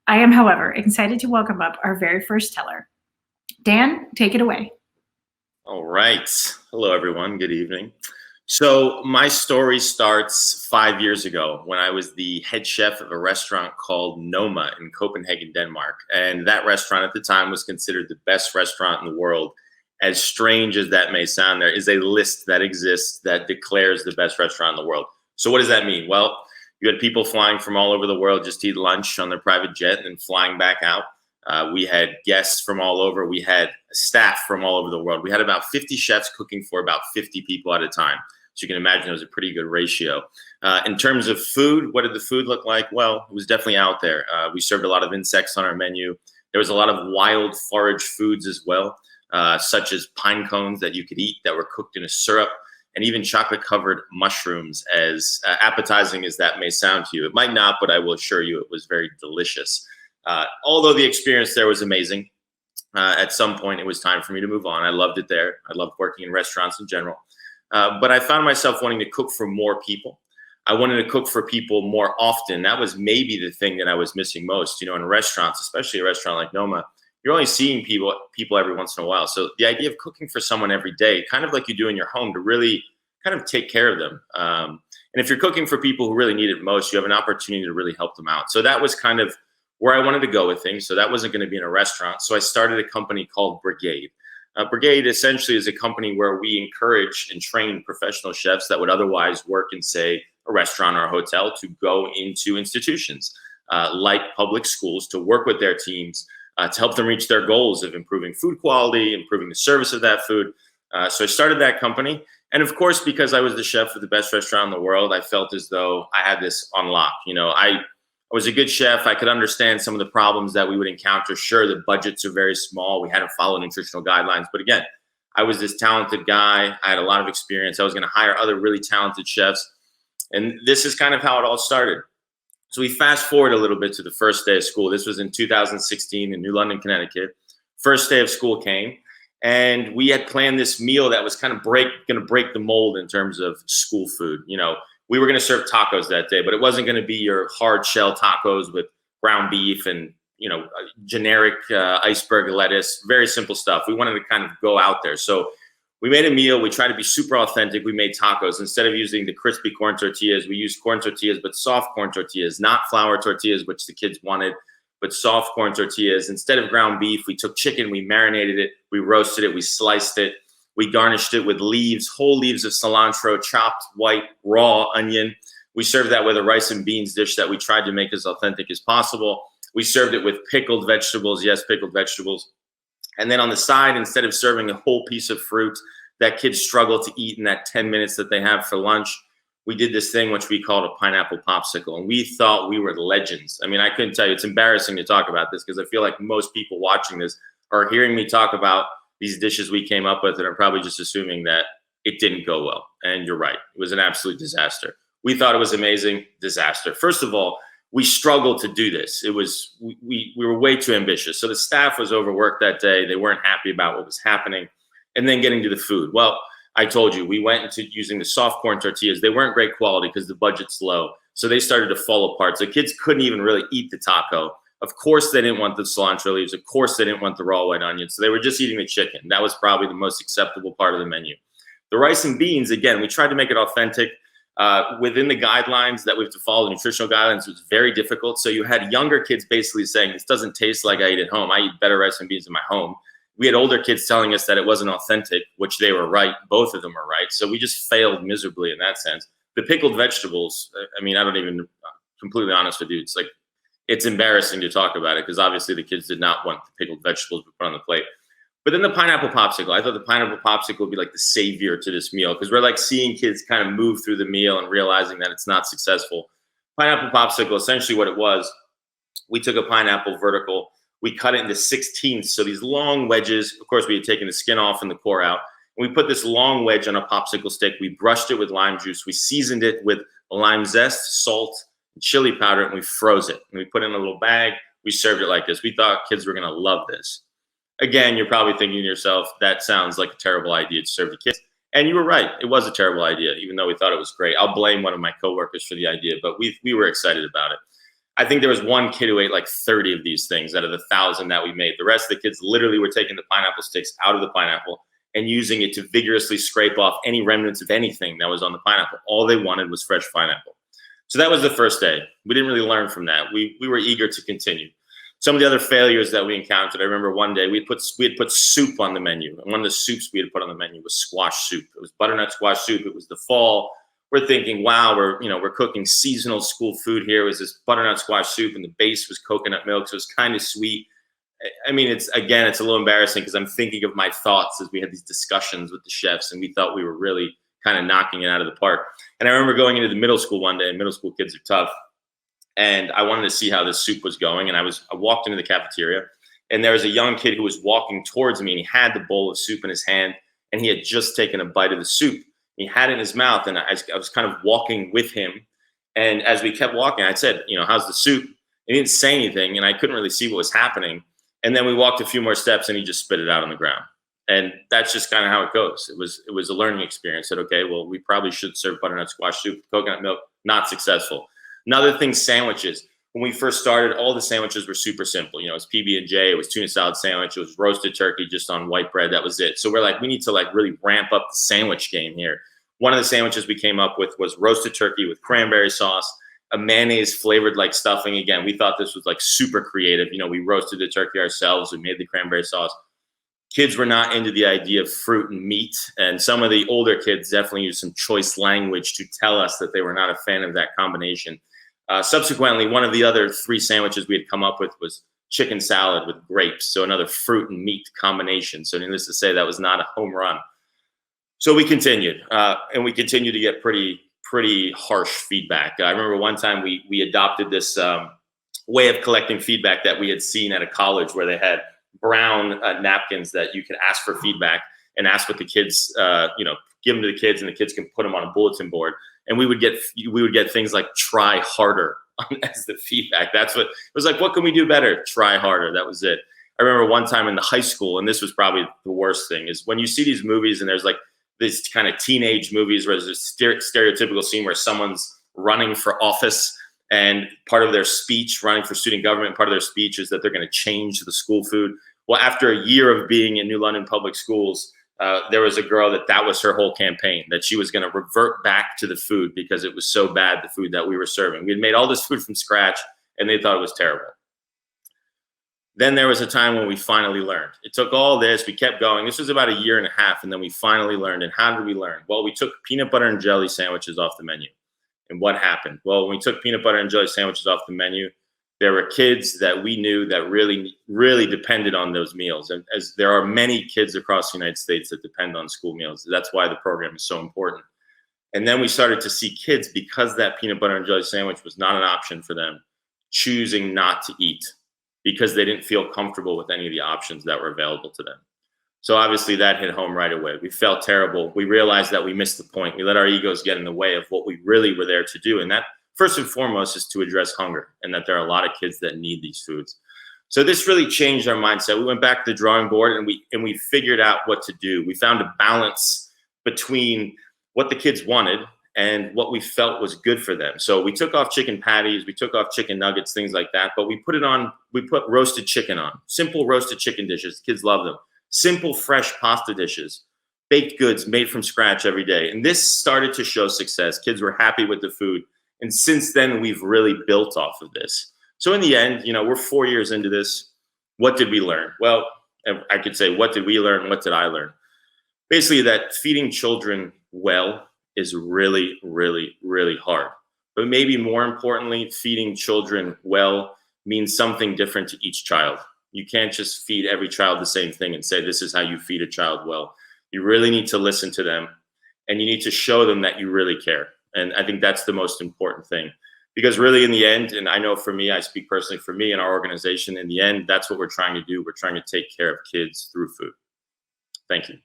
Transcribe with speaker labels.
Speaker 1: I am, however, excited to welcome up our very first teller. Dan, take it away.
Speaker 2: All right. Hello, everyone. Good evening. So my story starts 5 years ago when I was the head chef of a restaurant called Noma in Copenhagen, Denmark. And that restaurant at the time was considered the best restaurant in the world. As strange as that may sound, there is a list that exists that declares the best restaurant in the world. So what does that mean? Well, you had people flying from all over the world just to eat lunch on their private jet and then flying back out. We had guests from all over. We had staff from all over the world. We had about 50 chefs cooking for about 50 people at a time. So you can imagine it was a pretty good ratio. In terms of food, what did the food look like? Well, it was definitely out there. We served a lot of insects on our menu. There was a lot of wild forage foods as well, such as pine cones that you could eat that were cooked in a syrup, and even chocolate-covered mushrooms, as appetizing as that may sound to you. It might not, but I will assure you it was very delicious. Although the experience there was amazing, at some point it was time for me to move on. I loved it there. I loved working in restaurants in general. But I found myself wanting to cook for more people. I wanted to cook for people more often. That was maybe the thing that I was missing most. You know, in restaurants, especially a restaurant like Noma, you're only seeing people every once in a while. So the idea of cooking for someone every day, kind of like you do in your home, to really kind of take care of them. And if you're cooking for people who really need it most, you have an opportunity to really help them out. So that was kind of where I wanted to go with things. So that wasn't going to be in a restaurant. So I started a company called Brigaid. Brigaid essentially is a company where we encourage and train professional chefs that would otherwise work in, say, a restaurant or a hotel to go into institutions like public schools to work with their teams to help them reach their goals of improving food quality, improving the service of that food. So I started that company. And of course, because I was the chef of the best restaurant in the world, I felt as though I had this on lock. You know, I was a good chef. I could understand some of the problems that we would encounter. Sure, the budgets are very small. We had to follow nutritional guidelines. But again, I was this talented guy. I had a lot of experience. I was going to hire other really talented chefs. And this is kind of how it all started. So we fast forward a little bit to the first day of school. This was in 2016 in New London, Connecticut. First day of school came, and we had planned this meal that was kind of going to break the mold in terms of school food. You know, we were going to serve tacos that day, but it wasn't going to be your hard shell tacos with ground beef and, you know, generic iceberg lettuce, very simple stuff. We wanted to kind of go out there. So we made a meal. We tried to be super authentic. We made tacos. Instead of using the crispy corn tortillas, we used corn tortillas, but soft corn tortillas, not flour tortillas, which the kids wanted, but soft corn tortillas. Instead of ground beef, we took chicken, we marinated it, we roasted it, we sliced it. We garnished it with leaves, whole leaves of cilantro, chopped white raw onion. We served that with a rice and beans dish that we tried to make as authentic as possible. We served it with pickled vegetables. Yes, pickled vegetables. And then on the side, instead of serving a whole piece of fruit that kids struggle to eat in that 10 minutes that they have for lunch, we did this thing which we called a pineapple popsicle. And we thought we were legends. I mean, I couldn't tell you. It's embarrassing to talk about this because I feel like most people watching this are hearing me talk about these dishes we came up with and are probably just assuming that it didn't go well. And you're right. It was an absolute disaster. We thought it was amazing. Disaster. First of all, we struggled to do this. It was we were way too ambitious. So the staff was overworked that day. They weren't happy about what was happening. And then getting to the food. Well, I told you, we went into using the soft corn tortillas. They weren't great quality because the budget's low. So they started to fall apart. So kids couldn't even really eat the taco. Of course, they didn't want the cilantro leaves. Of course, they didn't want the raw white onions. So they were just eating the chicken. That was probably the most acceptable part of the menu. The rice and beans, again, we tried to make it authentic. Within the guidelines that we have to follow, the nutritional guidelines, it was very difficult. So you had younger kids basically saying, this doesn't taste like I eat at home. I eat better rice and beans in my home. We had older kids telling us that it wasn't authentic, which they were right. Both of them are right. So we just failed miserably in that sense. The pickled vegetables, I mean, I don't even, completely honest with you, it's like, it's embarrassing to talk about it because obviously the kids did not want the pickled vegetables we put on the plate. But then the pineapple popsicle, I thought the pineapple popsicle would be like the savior to this meal because we're like seeing kids kind of move through the meal and realizing that it's not successful. Pineapple popsicle, essentially what it was, we took a pineapple vertical, we cut it into 16ths. So these long wedges, of course, we had taken the skin off and the core out. And we put this long wedge on a popsicle stick. We brushed it with lime juice. We seasoned it with lime zest, salt, and chili powder, and we froze it. And we put it in a little bag. We served it like this. We thought kids were going to love this. Again, you're probably thinking to yourself, that sounds like a terrible idea to serve the kids. And you were right. It was a terrible idea, even though we thought it was great. I'll blame one of my coworkers for the idea, but we were excited about it. I think there was one kid who ate like 30 of these things out of the 1,000 that we made. The rest of the kids literally were taking the pineapple sticks out of the pineapple and using it to vigorously scrape off any remnants of anything that was on the pineapple. All they wanted was fresh pineapple. So that was the first day. We didn't really learn from that. We were eager to continue. Some of the other failures that we encountered, I remember one day we had put soup on the menu. And one of the soups we had put on the menu was squash soup. It was butternut squash soup. It was the fall. We're thinking, wow, we're cooking seasonal school food here. It was this butternut squash soup, and the base was coconut milk, so it was kind of sweet. I mean, it's a little embarrassing because I'm thinking of my thoughts as we had these discussions with the chefs, and we thought we were really kind of knocking it out of the park. And I remember going into the middle school one day, and middle school kids are tough, and I wanted to see how this soup was going. And I walked into the cafeteria, and there was a young kid who was walking towards me, and he had the bowl of soup in his hand, and he had just taken a bite of the soup. He had it in his mouth, and I was kind of walking with him. And as we kept walking, I said, how's the soup? He didn't say anything, and I couldn't really see what was happening. And then we walked a few more steps, and he just spit it out on the ground. And that's just kind of how it goes. It was a learning experience. Said, okay, well, we probably should serve butternut squash soup with coconut milk. Not successful. Another thing, sandwiches. When we first started, all the sandwiches were super simple. It was PB&J, it was tuna salad sandwich, it was roasted turkey just on white bread. That was it. So we're like, we need to really ramp up the sandwich game here. One of the sandwiches we came up with was roasted turkey with cranberry sauce, a mayonnaise flavored like stuffing. Again, we thought this was like super creative. We roasted the turkey ourselves. We made the cranberry sauce. Kids were not into the idea of fruit and meat. And some of the older kids definitely used some choice language to tell us that they were not a fan of that combination. Subsequently, one of the other 3 sandwiches we had come up with was chicken salad with grapes. So another fruit and meat combination. So needless to say, that was not a home run. So we continued, and we continued to get pretty harsh feedback. I remember one time we adopted this way of collecting feedback that we had seen at a college where they had brown napkins that you could ask for feedback and ask what the kids, give them to the kids, and the kids can put them on a bulletin board. And we would get things like "try harder" as the feedback. That's what it was like. What can we do better? Try harder. That was it. I remember one time in the high school, and this was probably the worst thing, is when you see these movies and there's like these kind of teenage movies where there's a stereotypical scene where someone's running for office, and part of their speech, running for student government, part of their speech is that they're going to change the school food. Well, after a year of being in New London public schools, there was a girl that was her whole campaign, that she was going to revert back to the food because it was so bad, the food that we were serving. We had made all this food from scratch, and they thought it was terrible. Then there was a time when we finally learned. It took all this, we kept going. This was about a year and a half, and then we finally learned. And how did we learn? Well, we took peanut butter and jelly sandwiches off the menu. And what happened? Well, when we took peanut butter and jelly sandwiches off the menu, there were kids that we knew that really, really depended on those meals. And as there are many kids across the United States that depend on school meals. That's why the program is so important. And then we started to see kids, because that peanut butter and jelly sandwich was not an option for them, choosing not to eat because they didn't feel comfortable with any of the options that were available to them. So obviously that hit home right away. We felt terrible. We realized that we missed the point. We let our egos get in the way of what we really were there to do. And that, first and foremost, is to address hunger, and that there are a lot of kids that need these foods. So this really changed our mindset. We went back to the drawing board, and we figured out what to do. We found a balance between what the kids wanted and what we felt was good for them. So we took off chicken patties, we took off chicken nuggets, things like that, but we put roasted chicken on, simple roasted chicken dishes. Kids love them. Simple, fresh pasta dishes, baked goods made from scratch every day. And this started to show success. Kids were happy with the food. And since then, we've really built off of this. So in the end, we're 4 years into this. What did we learn? Well, I could say, what did we learn? What did I learn? Basically, that feeding children well is really, really, really hard. But maybe more importantly, feeding children well means something different to each child. You can't just feed every child the same thing and say, this is how you feed a child well. You really need to listen to them, and you need to show them that you really care. And I think that's the most important thing, because really in the end, and I know for me, I speak personally for me and our organization, in the end, that's what we're trying to do. We're trying to take care of kids through food. Thank you.